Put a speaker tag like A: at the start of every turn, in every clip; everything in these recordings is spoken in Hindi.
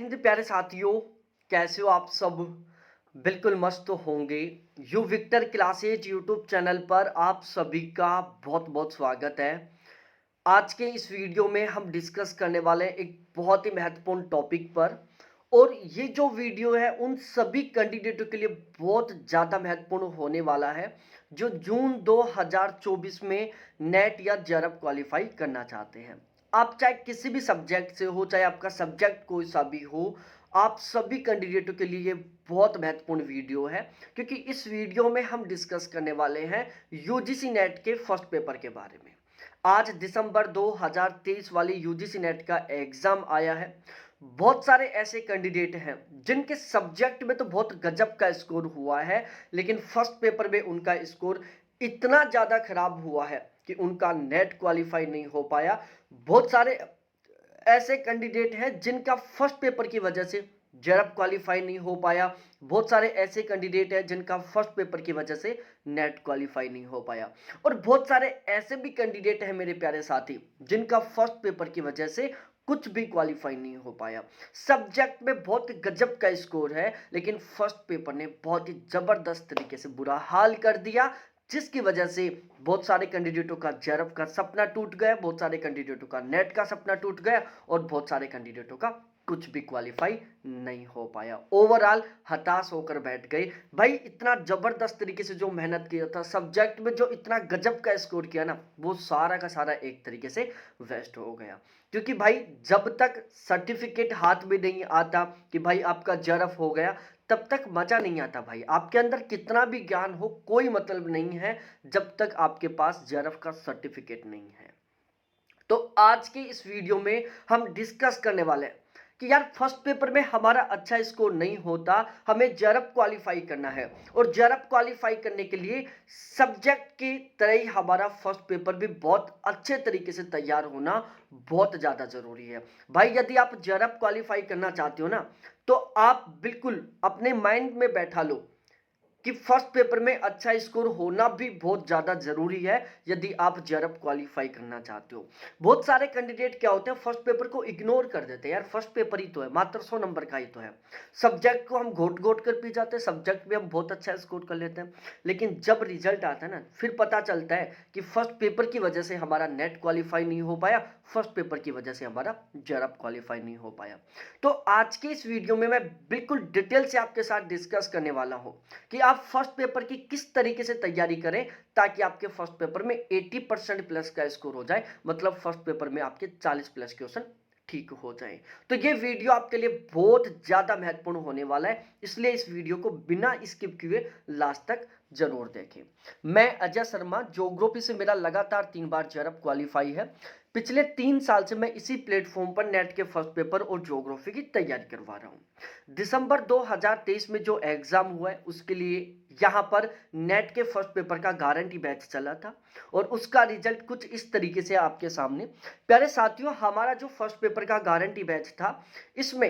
A: मॉर्निंग प्यारे साथियों, कैसे हो आप सब। बिल्कुल मस्त होंगे। U Victor classes YouTube channel पर आप सभी का बहुत बहुत स्वागत है। आज के इस वीडियो में हम डिस्कस करने वाले हैं एक बहुत ही महत्वपूर्ण टॉपिक पर। और ये जो वीडियो है उन सभी कैंडिडेटों के लिए बहुत ज़्यादा महत्वपूर्ण होने वाला है जो जून 2024 में नेट या जेआरएफ क्वालिफाई करना चाहते हैं। आप चाहे किसी भी सब्जेक्ट से हो, चाहे आपका सब्जेक्ट कोई सा भी हो, आप सभी कैंडिडेटों के लिए ये बहुत महत्वपूर्ण वीडियो है, क्योंकि इस वीडियो में हम डिस्कस करने वाले हैं यूजीसी नेट के फर्स्ट पेपर के बारे में। आज दिसंबर 2023 वाली यूजीसी नेट का एग्जाम आया है। बहुत सारे ऐसे कैंडिडेट हैं जिनके सब्जेक्ट में तो बहुत गजब का स्कोर हुआ है, लेकिन फर्स्ट पेपर में उनका स्कोर इतना ज़्यादा खराब हुआ है कि उनका नेट क्वालिफाई नहीं हो पाया। बहुत सारे ऐसे कैंडिडेट हैं जिनका फर्स्ट पेपर की वजह से जेआरएफ क्वालिफाई नहीं हो पाया। बहुत सारे ऐसे कैंडिडेट हैं जिनका फर्स्ट पेपर की वजह से नेट क्वालिफाई नहीं हो पाया। और बहुत सारे ऐसे भी कैंडिडेट हैं मेरे प्यारे साथी जिनका फर्स्ट पेपर की वजह से कुछ भी क्वालिफाई नहीं हो पाया। सब्जेक्ट में बहुत गजब का स्कोर है, लेकिन फर्स्ट पेपर ने बहुत ही जबरदस्त तरीके से बुरा हाल कर दिया, जिसकी वजह से बहुत सारे कैंडिडेटों का जेआरएफ का सपना टूट गया, बहुत सारे कैंडिडेटों का नेट का सपना टूट गया और बहुत सारे कैंडिडेटों का कुछ भी क्वालिफाई नहीं हो पाया। ओवरऑल हताश होकर बैठ गए। भाई इतना जबरदस्त तरीके से जो मेहनत किया था, सब्जेक्ट में जो इतना गजब का स्कोर किया ना, वो सारा का सारा एक तरीके से वेस्ट हो गया। क्योंकि भाई जब तक सर्टिफिकेट हाथ में नहीं आता कि भाई आपका जेआरएफ हो गया, तब तक मजा नहीं आता। भाई आपके अंदर कितना भी ज्ञान हो, कोई मतलब नहीं है जब तक आपके पास जेआरएफ का सर्टिफिकेट नहीं है। तो आज के इस वीडियो में हम डिस्कस करने वाले हैं कि यार फर्स्ट पेपर में हमारा अच्छा स्कोर नहीं होता, हमें जेआरएफ क्वालिफाई करना है। और जेआरएफ क्वालिफाई करने के लिए सब्जेक्ट की तरह ही हमारा फर्स्ट पेपर भी बहुत अच्छे तरीके से तैयार होना बहुत ज़्यादा ज़रूरी है। भाई यदि आप जेआरएफ क्वालिफाई करना चाहते हो ना, तो आप बिल्कुल अपने माइंड में बैठा लो कि फर्स्ट पेपर में अच्छा स्कोर होना भी बहुत ज़्यादा ज़रूरी है यदि आप जेआरएफ क्वालिफाई करना चाहते हो। बहुत सारे कैंडिडेट क्या होते हैं, फर्स्ट पेपर को इग्नोर कर देते हैं। यार फर्स्ट पेपर ही तो है, मात्र 100 नंबर का ही तो है। सब्जेक्ट को हम घोट घोट कर पी जाते हैं, सब्जेक्ट में हम बहुत अच्छा स्कोर कर लेते हैं, लेकिन जब रिजल्ट आता है ना, फिर पता चलता है कि फर्स्ट पेपर की वजह से हमारा नेट क्वालिफाई नहीं हो पाया, फर्स्ट पेपर की वजह से हमारा जेआरएफ क्वालिफाई नहीं हो पाया। तो आज के इस वीडियो में मैं बिल्कुल डिटेल से आपके साथ डिस्कस करने वाला हूं कि आप फर्स्ट पेपर की किस तरीके से तैयारी करें ताकि आपके फर्स्ट पेपर में 80% प्लस का स्कोर हो जाए, मतलब फर्स्ट पेपर में आपके 40 प्लस क्वेश्चन ठीक हो जाए। तो ये वीडियो आपके लिए बहुत ज्यादा महत्वपूर्ण होने वाला है, इसलिए इस वीडियो को बिना स्किप किए लास्ट तक जरूर देखें। मैं अजय शर्मा, ज्योग्राफी से मेरा लगातार 3 बार जेआरएफ क्वालिफाई है। पिछले 3 साल से मैं इसी प्लेटफॉर्म पर नेट के फर्स्ट पेपर और ज्योग्राफी की तैयारी करवा रहा हूं। दिसंबर 2023 में जो एग्जाम हुआ है उसके लिए यहाँ पर नेट के फर्स्ट पेपर का गारंटी बैच चला था और उसका रिजल्ट कुछ इस तरीके से आपके सामने। प्यारे साथियों, हमारा जो फर्स्ट पेपर का गारंटी बैच था, इसमें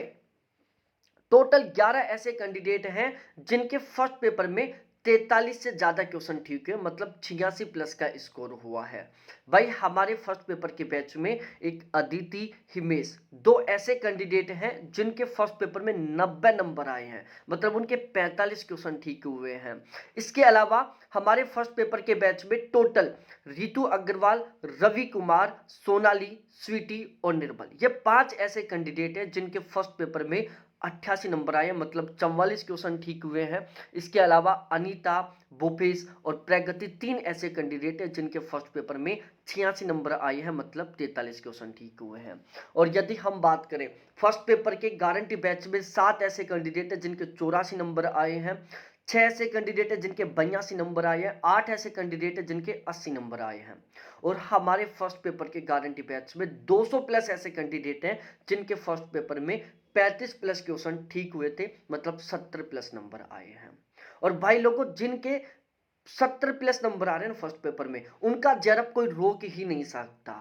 A: टोटल 11 ऐसे कैंडिडेट हैं जिनके फर्स्ट पेपर में 43 से ज्यादा क्वेश्चन ठीक है, मतलब 86 प्लस का स्कोर हुआ है। भाई हमारे फर्स्ट पेपर के बैच में एक अदिति, हिमेश, 2 ऐसे कैंडिडेट हैं जिनके फर्स्ट पेपर में 90 नंबर आए हैं, मतलब उनके 45 क्वेश्चन ठीक हुए हैं। इसके अलावा हमारे फर्स्ट पेपर के बैच में टोटल रितु अग्रवाल, रवि कुमार, सोनाली, स्वीटी और निर्मल, ये 5 ऐसे कैंडिडेट हैं जिनके फर्स्ट पेपर में 88 नंबर आए, मतलब 44 क्वेश्चन ठीक हुए हैं। इसके अलावा अनीता, भूपेश और प्रगति 3 ऐसे कैंडिडेट हैं जिनके फर्स्ट पेपर में 86 नंबर आए हैं, मतलब 43 क्वेश्चन ठीक हुए हैं। और यदि हम बात करें फर्स्ट पेपर के गारंटी बैच में 7 ऐसे कैंडिडेट हैं जिनके 84 नंबर आए हैं, 6 ऐसे कैंडिडेट हैं जिनके 82 नंबर आए हैं, 8 ऐसे कैंडिडेट हैं जिनके 80 नंबर आए हैं। और हमारे फर्स्ट पेपर के गारंटी बैच में 200 प्लस ऐसे कैंडिडेट हैं जिनके फर्स्ट पेपर में 35 प्लस क्वेश्चन ठीक हुए थे, मतलब 70 प्लस नंबर आए हैं। और भाई लोगों, जिनके 70 प्लस नंबर आ रहे हैं फर्स्ट पेपर में, उनका जेआरएफ कोई रोक ही नहीं सकता,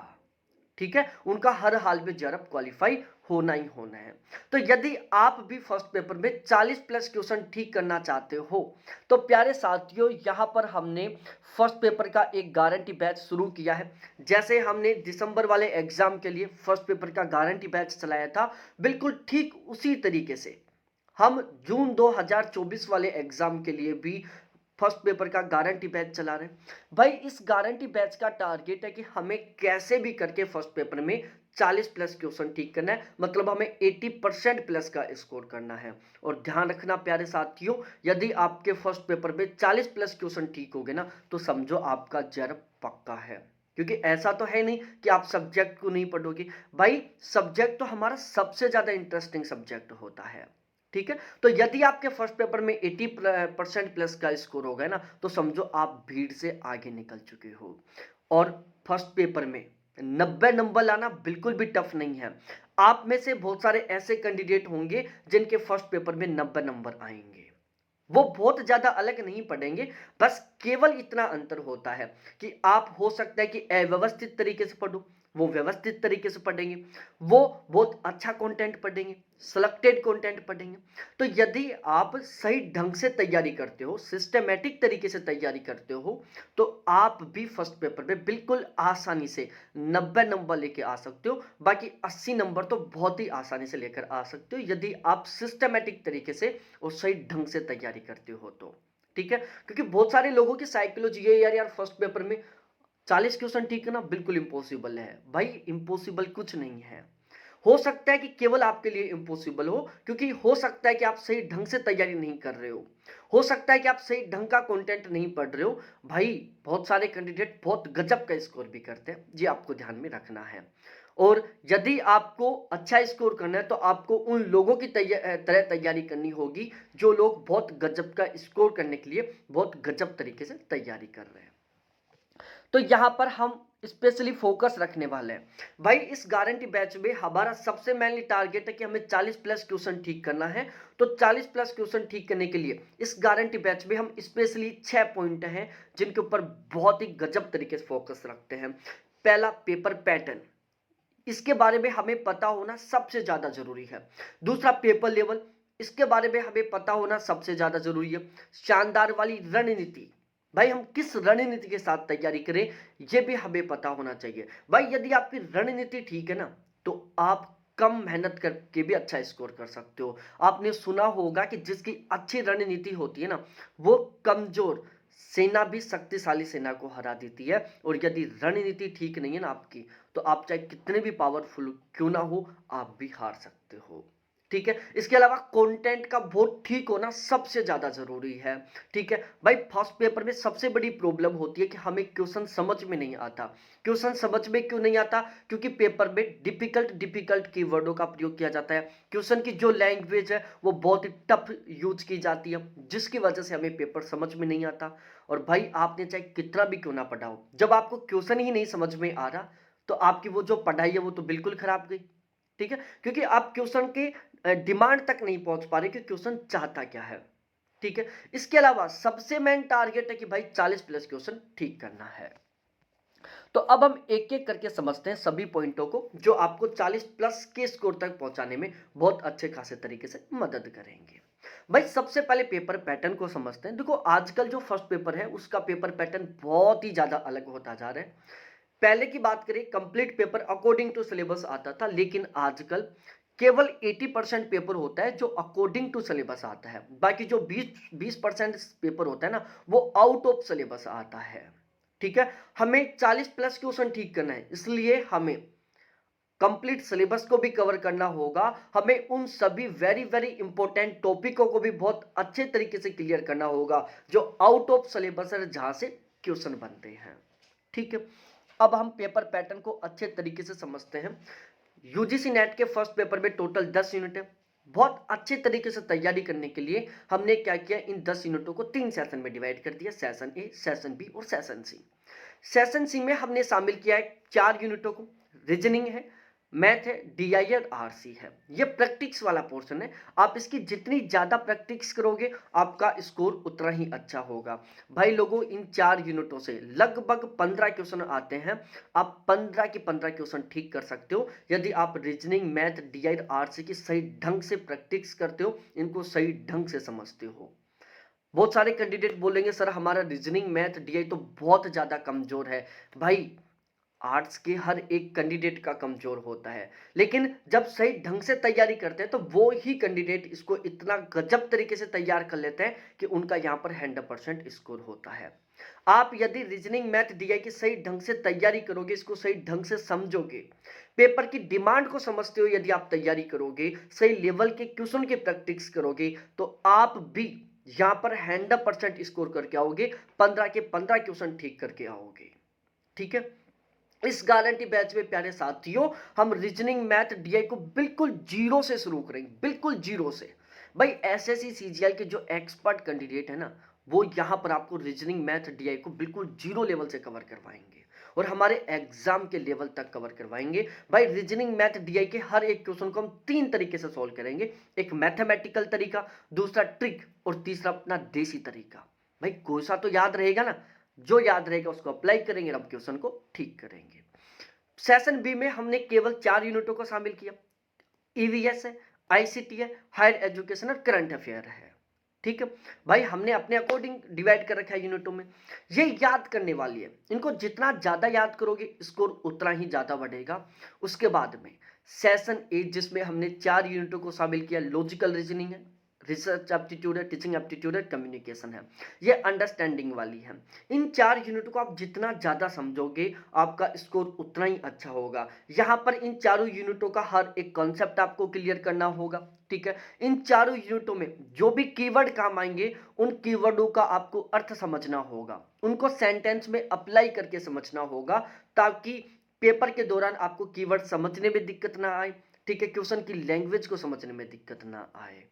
A: ठीक है, उनका हर हाल में जेआरएफ क्वालिफाई होना ही होना है। तो यदि आप भी फर्स्ट पेपर में 40 प्लस क्वेश्चन ठीक करना चाहते हो तो प्यारे साथियों, यहाँ पर हमने फर्स्ट पेपर का एक गारंटी बैच शुरू किया है। जैसे हमने दिसंबर वाले एग्जाम के लिए फर्स्ट पेपर का गारंटी बैच चलाया था, बिल्कुल ठीक उसी तरीके से हम जून 2024 वाले एग्जाम के लिए भी फर्स्ट पेपर का गारंटी बैच चला रहे हैं। भाई इस गारंटी बैच का टारगेट है कि हमें कैसे भी करके फर्स्ट पेपर में 40 प्लस क्वेश्चन ठीक करना है, मतलब हमें 80% प्लस का स्कोर करना है। और ध्यान रखना प्यारे साथियों, यदि आपके फर्स्ट पेपर में 40 प्लस क्वेश्चन ठीक हो गए ना, तो समझो आपका जर पक्का है। क्योंकि ऐसा तो है नहीं कि आप सब्जेक्ट को नहीं पढ़ोगे। भाई सब्जेक्ट तो हमारा सबसे ज्यादा इंटरेस्टिंग सब्जेक्ट होता है, ठीक है। तो यदि आपके फर्स्ट पेपर में 80% प्लस का स्कोर हो गया ना, तो समझो आप भीड़ से आगे निकल चुके हो। और फर्स्ट पेपर में 90 नंबर लाना बिल्कुल भी टफ नहीं है। आप में से बहुत सारे ऐसे कैंडिडेट होंगे जिनके फर्स्ट पेपर में 90 नंबर आएंगे। वो बहुत ज्यादा अलग नहीं पढ़ेंगे, बस केवल इतना अंतर होता है कि आप हो सकता है कि अव्यवस्थित तरीके से पढ़ो, वो व्यवस्थित तरीके से पढ़ेंगे। वो बहुत अच्छा कंटेंट पढ़ेंगे, सिलेक्टेड कंटेंट पढ़ेंगे। तो यदि आप सही ढंग से तैयारी करते हो, सिस्टमेटिक तरीके से तैयारी करते हो, तो आप भी फर्स्ट पेपर में बिल्कुल आसानी से 90 नंबर लेके आ सकते हो। बाकी 80 नंबर तो बहुत ही आसानी से लेकर आ सकते हो यदि आप सिस्टमेटिक तरीके से और सही ढंग से तैयारी करते हो तो, ठीक है। क्योंकि बहुत सारे लोगों की साइकोलॉजी है यार फर्स्ट पेपर में 40 क्वेश्चन ठीक करना बिल्कुल इम्पॉसिबल है। भाई इम्पॉसिबल कुछ नहीं है। हो सकता है कि केवल आपके लिए इम्पॉसिबल हो, क्योंकि हो सकता है कि आप सही ढंग से तैयारी नहीं कर रहे हो सकता है कि आप सही ढंग का कंटेंट नहीं पढ़ रहे हो। भाई बहुत सारे कैंडिडेट बहुत गजब का स्कोर भी करते हैं, ये आपको ध्यान में रखना है। और यदि आपको अच्छा स्कोर करना है तो आपको उन लोगों की तरह तैयारी करनी होगी जो लोग बहुत गजब का स्कोर करने के लिए बहुत गजब तरीके से तैयारी कर रहे हैं। तो यहां पर हम स्पेशली फोकस रखने वाले हैं। भाई इस गारंटी बैच में हमारा सबसे मेनली टारगेट है कि हमें 40 प्लस क्वेश्चन ठीक करना है। तो 40 प्लस क्वेश्चन ठीक करने के लिए इस गारंटी बैच में हम स्पेशली 6 पॉइंट हैं जिनके ऊपर बहुत ही गजब तरीके से फोकस रखते हैं। पहला, पेपर पैटर्न, इसके बारे में हमें पता होना सबसे ज्यादा जरूरी है। दूसरा, पेपर लेवल, इसके बारे में हमें पता होना सबसे ज्यादा जरूरी है। शानदार वाली रणनीति, भाई हम किस रणनीति के साथ तैयारी करें यह भी हमें पता होना चाहिए। भाई यदि आपकी रणनीति ठीक है ना, तो आप कम मेहनत करके भी अच्छा स्कोर कर सकते हो। आपने सुना होगा कि जिसकी अच्छी रणनीति होती है ना, वो कमजोर सेना भी शक्तिशाली सेना को हरा देती है। और यदि रणनीति ठीक नहीं है ना आपकी, तो आप चाहे कितने भी पावरफुल क्यों ना हो, आप भी हार सकते हो, ठीक है। इसके अलावा कंटेंट का बहुत ठीक होना सबसे ज्यादा जरूरी है, ठीक है। भाई फर्स्ट पेपर में सबसे बड़ी प्रॉब्लम होती है कि हमें क्वेश्चन समझ में नहीं आता। क्वेश्चन समझ में क्यों नहीं आता? क्योंकि पेपर में डिफिकल्ट कीवर्डों का प्रयोग किया जाता है। क्वेश्चन की जो लैंग्वेज है वो बहुत ही टफ यूज की जाती है, जिसकी वजह से हमें पेपर समझ में नहीं आता। और भाई आपने चाहे कितना भी क्यों ना पढ़ा हो, जब आपको क्वेश्चन ही नहीं समझ में आ रहा, तो आपकी वो जो पढ़ाई है वो तो बिल्कुल खराब गई, ठीक है। क्योंकि आप क्वेश्चन के डिमांड तक नहीं पहुंच पा रहे कि क्वेश्चन चाहता क्या है, ठीक है। इसके अलावा सबसे मेन टारगेट है कि भाई 40 प्लस क्वेश्चन ठीक करना है। तो अब हम एक एक करके समझते हैं सभी पॉइंटों को जो आपको 40 प्लस के स्कोर तक पहुंचाने में बहुत अच्छे खासे तरीके से मदद करेंगे। भाई सबसे पहले पेपर पैटर्न को समझते हैं। देखो आजकल जो फर्स्ट पेपर है उसका पेपर पैटर्न बहुत ही ज्यादा अलग होता जा रहा है। पहले की बात करें, complete paper according to syllabus आता था, लेकिन आजकल केवल 80% पेपर होता है जो अकॉर्डिंग टू सिलेबस आता है। बाकी जो 20% पेपर होता है ना, वो आउट ऑफ सिलेबस आता है, ठीक है। हमें 40 प्लस क्वेश्चन ठीक करना है, इसलिए हमें कंप्लीट सिलेबस को भी कवर करना होगा। हमें उन सभी वेरी वेरी इंपॉर्टेंट टॉपिकों को भी बहुत अच्छे तरीके से क्लियर करना होगा जो आउट ऑफ सिलेबस है, जहां से क्वेश्चन बनते हैं, ठीक है। अब हम पेपर पैटर्न को अच्छे तरीके से समझते हैं। यूजीसी नेट के फर्स्ट पेपर में टोटल 10 यूनिट है। बहुत अच्छे तरीके से तैयारी करने के लिए हमने क्या किया, इन 10 यूनिटों को 3 सेशन में डिवाइड कर दिया, सेशन ए, सेशन बी और सेशन सी। सेशन सी में हमने शामिल किया है 4 यूनिटों को। रीजनिंग है, मैथ है, डीआई और आरसी है। ये प्रैक्टिस वाला पोर्शन है। आप इसकी जितनी ज़्यादा प्रैक्टिस करोगे आपका स्कोर उतना ही अच्छा होगा। भाई लोगों, इन 4 यूनिटों से लगभग 15 क्वेश्चन आते हैं। आप 15 के 15 क्वेश्चन ठीक कर सकते हो यदि आप रीजनिंग, मैथ, डीआई और आरसी की सही ढंग से प्रैक्टिस करते हो, इनको सही ढंग से समझते हो। बहुत सारे कैंडिडेट बोलेंगे सर हमारा रीजनिंग, मैथ, डीआई तो बहुत ज़्यादा कमज़ोर है। भाई, आर्ट्स के हर एक कैंडिडेट का कमजोर होता है, लेकिन जब सही ढंग से तैयारी करते हैं तो वो ही कैंडिडेट इसको इतना गजब तरीके से तैयार कर लेते हैं कि उनका यहाँ पर 100% स्कोर होता है। आप यदि रीजनिंग, मैथ, डीआई की सही ढंग से तैयारी करोगे, इसको सही ढंग से समझोगे, पेपर की डिमांड को समझते हो, यदि आप तैयारी करोगे, सही लेवल के क्वेश्चन की प्रैक्टिस करोगे, तो आप भी यहाँ पर 100% स्कोर करके आओगे, 15 के 15 क्वेश्चन ठीक करके आओगे। ठीक है। इस गारंटी बैच में प्यारे साथियों हम रीजनिंग, मैथ, डीआई को बिल्कुल जीरो से शुरू करेंगे, बिल्कुल जीरो से। भाई, एसएससी सीजीएल के जो एक्सपर्ट कैंडिडेट है ना, वो यहां पर आपको रीजनिंग, मैथ, डीआई को बिल्कुल जीरो लेवल से कवर करवाएंगे और हमारे एग्जाम के लेवल तक कवर करवाएंगे। भाई, रीजनिंग, मैथ, डीआई के हर एक क्वेश्चन को हम 3 तरीके से सॉल्व करेंगे। एक मैथमेटिकल तरीका, दूसरा ट्रिक और तीसरा अपना देसी तरीका। भाई, कोई सा तो याद रहेगा ना, जो याद रहेगा उसको अप्लाई करेंगे, अब क्वेश्चन को ठीक करेंगे। सेशन बी में हमने केवल 4 यूनिटों को शामिल किया। ईवीएस है, आईसीटी है, हायर एजुकेशन और करंट अफेयर है। ठीक है भाई, हमने अपने अकॉर्डिंग डिवाइड कर रखा है यूनिटों में। ये याद करने वाली है, इनको जितना ज्यादा याद करोगे स्कोर उतना ही ज्यादा बढ़ेगा। उसके बाद में सेशन ए, जिसमें हमने 4 यूनिटों को शामिल किया। लॉजिकल रीजनिंग है, रिसर्च एप्टीट्यूड है, टीचिंग एप्टीट्यूड है, कम्युनिकेशन है, ये अंडरस्टैंडिंग वाली है। इन 4 यूनिट को आप जितना ज्यादा समझोगे आपका स्कोर उतना ही अच्छा होगा। यहां पर इन चारों यूनिटों का हर एक कॉन्सेप्ट आपको क्लियर करना होगा। ठीक है। इन चारों यूनिटों में जो भी कीवर्ड काम आएंगे उन कीवर्डों का आपको अर्थ समझना होगा, उनको सेंटेंस में अप्लाई करके समझना होगा, ताकि पेपर के दौरान आपको कीवर्ड समझने में दिक्कत ना आए। ठीक है, क्वेश्चन की लैंग्वेज को समझने में दिक्कत ना आए।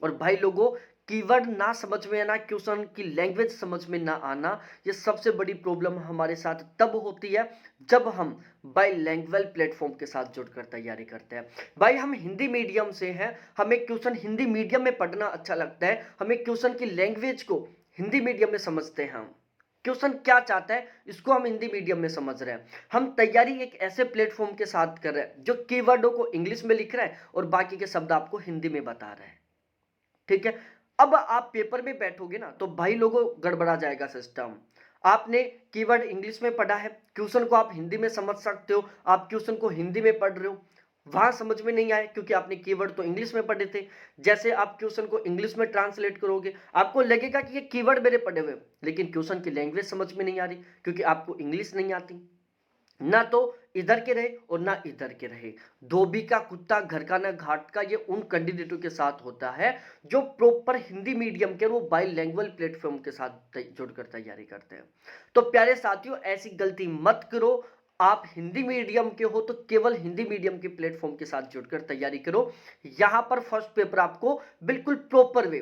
A: और भाई लोगों, कीवर्ड ना समझ में आना, क्वेश्चन की लैंग्वेज समझ में ना आना, ये सबसे बड़ी प्रॉब्लम हमारे साथ तब होती है जब हम बाइलैंग्वेज प्लेटफॉर्म के साथ जुड़कर तैयारी करते हैं। भाई, हम हिंदी मीडियम से हैं, हमें क्वेश्चन हिंदी मीडियम में पढ़ना अच्छा लगता है, हमें क्वेश्चन की लैंग्वेज को हिंदी मीडियम में समझते हैं। हम क्वेश्चन क्या चाहता है इसको हम हिंदी मीडियम में समझ रहे हैं। हम तैयारी एक ऐसे प्लेटफॉर्म के साथ कर रहे हैं जो कीवर्डों को इंग्लिश में लिख रहा है और बाकी के शब्द आपको हिंदी में बता रहा है। ठीक है। अब आप पेपर में बैठोगे ना तो भाई लोगों गड़बड़ा जाएगा सिस्टम। आपने कीवर्ड इंग्लिश में पढ़ा है, क्वेश्चन को आप हिंदी में समझ सकते हो, आप क्वेश्चन को हिंदी में पढ़ रहे हो, वहां समझ में नहीं आए क्योंकि आपने कीवर्ड तो इंग्लिश में पढ़े थे। जैसे आप क्वेश्चन को इंग्लिश में ट्रांसलेट करोगे आपको लगेगा कि ये कीवर्ड मेरे पढ़े हुए, लेकिन क्वेश्चन की लैंग्वेज समझ में नहीं आ रही क्योंकि आपको इंग्लिश नहीं आती। ना तो इधर के रहे और ना इधर के रहे, धोबी का कुत्ता घर का ना घाट का, ये उन कैंडिडेटों के साथ होता है जो प्रॉपर हिंदी मीडियम के, वो बाइलैंग्वेज प्लेटफॉर्म के साथ जुड़कर तैयारी करते हैं। तो प्यारे साथियों, ऐसी गलती मत करो। आप हिंदी मीडियम के हो तो केवल हिंदी मीडियम के प्लेटफॉर्म के साथ जुड़कर तैयारी करो। यहां पर फर्स्ट पेपर आपको बिल्कुल प्रॉपर वे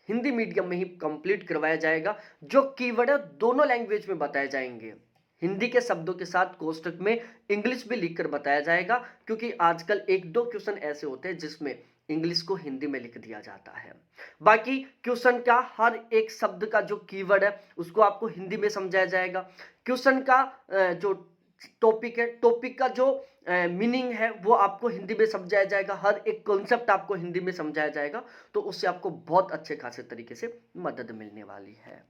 A: हिंदी मीडियम में ही कंप्लीट करवाया जाएगा। जो कीवर्ड है दोनों लैंग्वेज में बताए जाएंगे, हिंदी के शब्दों के साथ कोष्टक में इंग्लिश भी लिखकर बताया जाएगा, क्योंकि आजकल एक दो क्वेश्चन ऐसे होते हैं जिसमें इंग्लिश को हिंदी में लिख दिया जाता है। बाकी क्वेश्चन का हर एक शब्द का जो कीवर्ड है उसको आपको हिंदी में समझाया जाएगा। क्वेश्चन का जो टॉपिक है, टॉपिक का जो मीनिंग है वो आपको हिंदी में समझाया जाएगा, हर एक कॉन्सेप्ट आपको हिंदी में समझाया जाएगा। तो उससे आपको बहुत अच्छे खासे तरीके से मदद मिलने वाली है।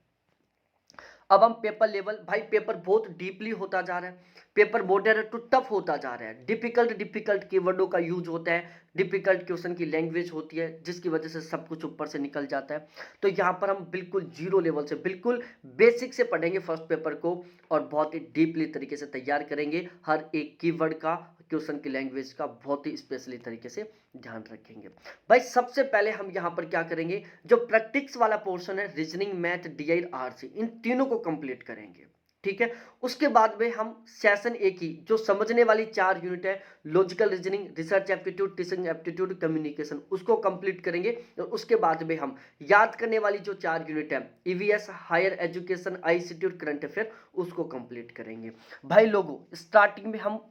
A: अब हम पेपर लेवल, भाई पेपर बहुत डीपली होता जा रहा है, पेपर मॉडरेट टू टफ होता जा रहा है, डिफिकल्ट डिफिकल्ट कीवर्डों का यूज होता है, डिफिकल्ट क्वेश्चन की लैंग्वेज होती है जिसकी वजह से सब कुछ ऊपर से निकल जाता है। तो यहाँ पर हम बिल्कुल जीरो लेवल से, बिल्कुल बेसिक से पढ़ेंगे फर्स्ट पेपर को और बहुत ही डीपली तरीके से तैयार करेंगे। हर एक कीवर्ड का, क्वेश्चन की लैंग्वेज का बहुत ही स्पेशली तरीके से ध्यान रखेंगे। भाई सबसे पहले हम यहाँ पर क्या करेंगे, जो प्रैक्टिस वाला पोर्शन है, रीजनिंग, मैथ, डीआई, आरसी, इन तीनों को कंप्लीट करेंगे। ठीक है। उसके बाद में हम सेशन ए की जो समझने वाली 4 यूनिट है, logical reasoning, research aptitude, teaching aptitude, communication, उसको कंप्लीट करेंगे। और उसके बाद में हम याद करने वाली जो 4 यूनिट है, ईवीएस, हायर एजुकेशन, आईसीटी और करंट अफेयर, उसको कंप्लीट करेंगे। भाई लोगों, स्टार्टिंग में हम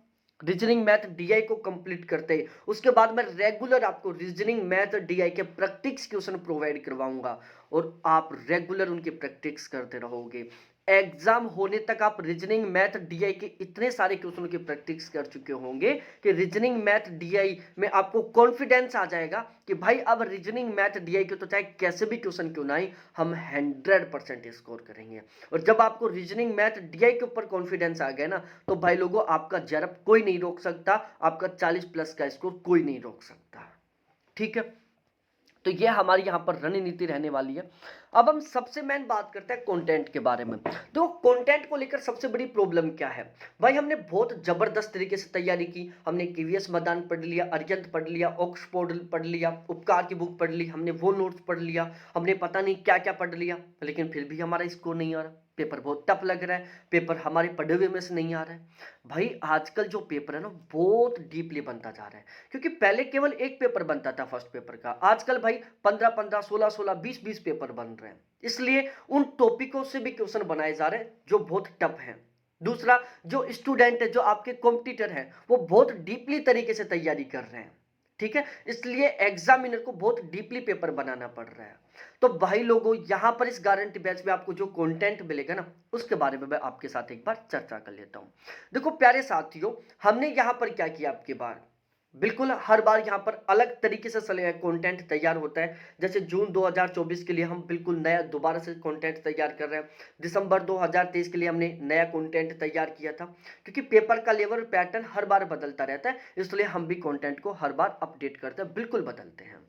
A: रीजनिंग मैथ डीआई को कंप्लीट करते हैं, उसके बाद मैं रेगुलर आपको रीजनिंग मैथ डीआई के प्रैक्टिस क्वेश्चन प्रोवाइड करवाऊंगा और आप रेगुलर उनकी प्रैक्टिस करते रहोगे। एग्जाम होने तक आप रीजनिंग मैथ डीआई के इतने सारे क्वेश्चन की प्रैक्टिस कर चुके होंगे कि रीजनिंग मैथ डीआई में आपको कॉन्फिडेंस आ जाएगा कि भाई अब रीजनिंग मैथ डीआई के तो चाहे कैसे भी क्वेश्चन क्यों ना आए, हम 100% स्कोर करेंगे। और जब आपको रीजनिंग मैथ डीआई के ऊपर कॉन्फिडेंस आ गया ना, तो भाई लोगों आपका जरब कोई नहीं रोक सकता, आपका 40+ का स्कोर कोई नहीं रोक सकता। ठीक है, तो ये हमारी यहाँ पर रणनीति रहने वाली है। अब हम सबसे मेन बात करते हैं कंटेंट के बारे में। तो कंटेंट को लेकर सबसे बड़ी प्रॉब्लम क्या है भाई, हमने बहुत जबरदस्त तरीके से तैयारी की, हमने केवीएस मैदान पढ़ लिया, अरिहंत पढ़ लिया, ऑक्सफोर्ड पढ़ लिया, उपकार की बुक पढ़ ली, हमने वो नोट्स पढ़ लिया, हमने पता नहीं क्या क्या पढ़ लिया, लेकिन फिर भी हमारा स्कोर नहीं आ रहा, पेपर बहुत टफ लग रहा है, पेपर हमारे पढ़े हुए में से नहीं आ रहा है। भाई आजकल जो पेपर है ना बहुत डीपली बनता जा रहा है, क्योंकि पहले केवल एक पेपर बनता था फर्स्ट पेपर का, आजकल भाई 15-15, 16-16, 20-20 पेपर बन रहे हैं। इसलिए उन टॉपिकों से भी क्वेश्चन बनाए जा रहे हैं जो बहुत टफ हैं। दूसरा, जो स्टूडेंट है, जो आपके कॉम्पिटिटर हैं, वो बहुत डीपली तरीके से तैयारी कर रहे हैं। ठीक है, इसलिए एग्जामिनर को बहुत डीपली पेपर बनाना पड़ रहा है। तो भाई लोगों, यहां पर इस गारंटी बैच में आपको जो कंटेंट मिलेगा ना, उसके बारे में मैं आपके साथ एक बार चर्चा कर लेता हूं। देखो प्यारे साथियों, हमने यहां पर क्या किया आपकी बार, बिल्कुल हर बार यहाँ पर अलग तरीके से कंटेंट तैयार होता है। जैसे जून 2024 के लिए हम बिल्कुल नया दोबारा से कंटेंट तैयार कर रहे हैं, दिसंबर 2023 के लिए हमने नया कंटेंट तैयार किया था, क्योंकि पेपर का लेवल पैटर्न हर बार बदलता रहता है, इसलिए हम भी कंटेंट को हर बार अपडेट करते हैं, बिल्कुल बदलते हैं।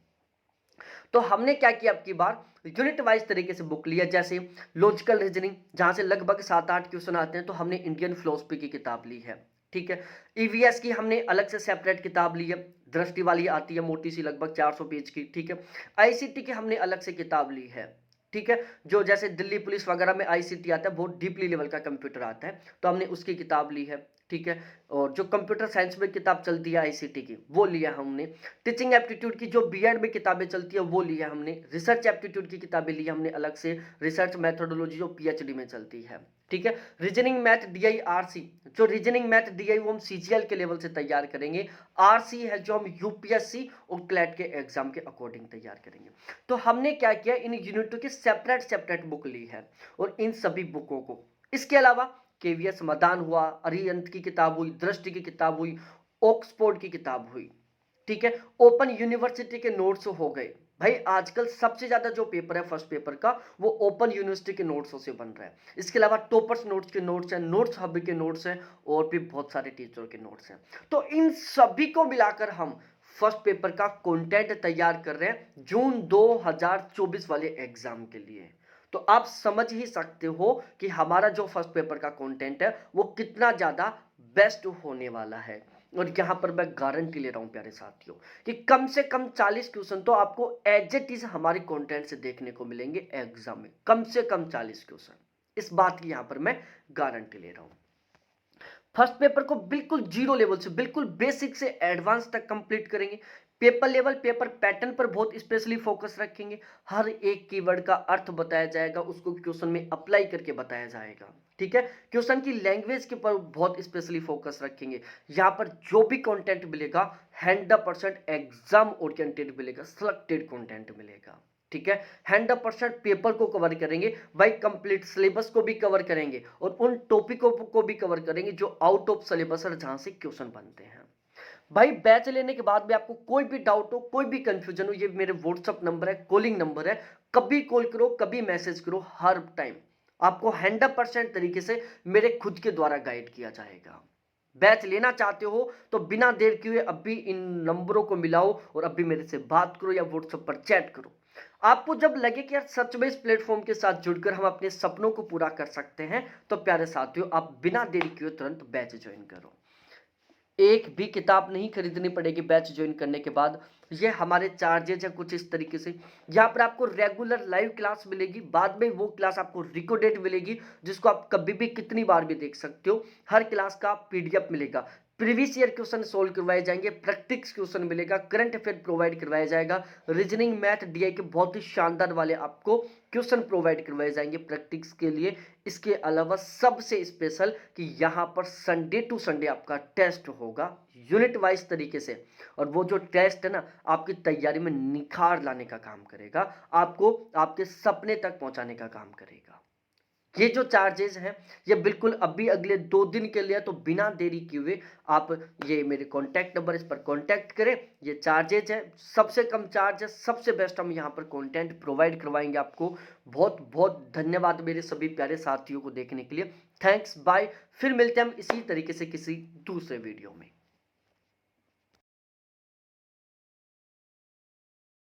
A: तो हमने क्या किया अब की बार, यूनिट वाइज तरीके से बुक लिया। जैसे लॉजिकल रीजनिंग, जहां से लगभग 7-8 क्वेश्चन आते हैं, तो हमने इंडियन फिलोसफी की किताब ली है। ठीक है, ईवीएस की हमने अलग से सेपरेट किताब ली है, दृष्टि वाली आती है, मोटी सी, लगभग 400 पेज की। ठीक है, आईसीटी की हमने अलग से किताब ली है। ठीक है, जो जैसे दिल्ली पुलिस वगैरह में आईसीटी आता है, बहुत डीपली लेवल का कंप्यूटर आता है, तो हमने उसकी किताब ली है। ठीक है, और जो कंप्यूटर साइंस में किताब चलती है आईसीटी की, वो लिया हमने। टीचिंग एप्टीट्यूड की जो बीएड में किताबें चलती है, वो लिया हमने। रिसर्च एप्टीट्यूड की किताबें ली हमने अलग से, रिसर्च मेथोडोलॉजी जो पीएचडी में चलती है। ठीक है, रीजनिंग मैथ डीआई आरसी, जो रीजनिंग मैथ डीआई वो हम सीजीएल के लेवल से तैयार करेंगे, आरसी है जो हम यूपीएससी और क्लैट के एग्जाम के अकॉर्डिंग तैयार करेंगे। तो हमने क्या किया, इन यूनिटों की सेपरेट सेपरेट बुक ली है, और इन सभी बुकों को, इसके अलावा केवीएस मैदान हुआ, अरिहंत की किताब हुई, दृष्टि की किताब हुई, ऑक्सफोर्ड की किताब हुई। ठीक है, ओपन यूनिवर्सिटी के नोट्स हो गए। भाई आजकल सबसे ज्यादा जो पेपर है फर्स्ट पेपर का, वो ओपन यूनिवर्सिटी के नोट्सों से बन रहा है। इसके अलावा टॉपर्स नोट्स के नोट्स हैं, नोट्स हब के नोट्स हैं, और भी बहुत सारे टीचरों के नोट्स हैं। तो इन सभी को मिलाकर हम फर्स्ट पेपर का कंटेंट तैयार कर रहे हैं जून 2024 वाले एग्जाम के लिए। तो आप समझ ही सकते हो कि हमारा जो फर्स्ट पेपर का कंटेंट है वो कितना ज्यादा बेस्ट होने वाला है। और यहां पर मैं गारंटी ले रहा हूं प्यारे साथियों कि कम से कम 40 क्वेश्चन तो आपको एज इट इज हमारे कंटेंट से देखने को मिलेंगे एग्जाम में, कम से कम 40 क्वेश्चन, इस बात की यहां पर मैं गारंटी ले रहा हूं। फर्स्ट पेपर को बिल्कुल जीरो लेवल से, बिल्कुल बेसिक से एडवांस तक कंप्लीट करेंगे। पेपर लेवल, पेपर पैटर्न पर बहुत स्पेशली फोकस रखेंगे, हर एक कीवर्ड का अर्थ बताया जाएगा, उसको क्वेश्चन में अप्लाई करके बताया जाएगा। ठीक है, क्वेश्चन की लैंग्वेज के ऊपर बहुत स्पेशली फोकस रखेंगे। यहाँ पर जो भी कंटेंट मिलेगा 100% एग्जाम ओरिएंटेड मिलेगा, सिलेक्टेड कंटेंट मिलेगा। ठीक है, 100% पेपर को कवर करेंगे भाई, कंप्लीट सिलेबस को भी कवर करेंगे, और उन टॉपिकों को भी कवर करेंगे जो आउट ऑफ सिलेबस है, जहां से क्वेश्चन बनते हैं। भाई बैच लेने के बाद भी आपको कोई भी डाउट हो, कोई भी कंफ्यूजन हो, ये मेरे व्हाट्सअप नंबर है, कॉलिंग नंबर है, कभी कॉल करो, कभी मैसेज करो, हर टाइम आपको 100% तरीके से मेरे खुद के द्वारा गाइड किया जाएगा। बैच लेना चाहते हो तो बिना देर किए अभी इन नंबरों को मिलाओ और अभी मेरे से बात करो या व्हाट्सएप पर चैट करो। आपको जब लगे कि यार सच में इस प्लेटफॉर्म के साथ जुड़कर हम अपने सपनों को पूरा कर सकते हैं, तो प्यारे साथियों आप बिना देरी किए तुरंत बैच ज्वाइन करो। एक भी किताब नहीं खरीदनी पड़ेगी बैच ज्वाइन करने के बाद। ये हमारे चार्जेज है कुछ इस तरीके से। यहाँ पर आपको रेगुलर लाइव क्लास मिलेगी, बाद में वो क्लास आपको रिकॉर्डेड मिलेगी, जिसको आप कभी भी कितनी बार भी देख सकते हो। हर क्लास का पीडीएफ मिलेगा, प्रीवियस ईयर क्वेश्चन सोल्व करवाए जाएंगे, प्रैक्टिस क्वेश्चन मिलेगा, करंट अफेयर प्रोवाइड करवाया जाएगा, रीजनिंग मैथ डीआई के बहुत ही शानदार वाले आपको क्वेश्चन प्रोवाइड करवाए जाएंगे प्रैक्टिस के लिए। इसके अलावा सबसे स्पेशल कि यहाँ पर संडे टू संडे आपका टेस्ट होगा यूनिट वाइज तरीके से, और वो जो टेस्ट है ना आपकी तैयारी में निखार लाने का काम करेगा, आपको आपके सपने तक पहुंचाने का काम करेगा। ये जो चार्जेस हैं ये बिल्कुल अभी अगले 2 दिन के लिए, तो बिना देरी किए हुए आप ये मेरे कॉन्टैक्ट नंबर इस पर कॉन्टैक्ट करें। ये चार्जेज है, सबसे कम चार्ज है, सबसे बेस्ट हम यहाँ पर कंटेंट प्रोवाइड करवाएंगे आपको। बहुत बहुत धन्यवाद मेरे सभी प्यारे साथियों को देखने के लिए। Thanks, bye. फिर मिलते हैं हम इसी तरीके से किसी दूसरे वीडियो में।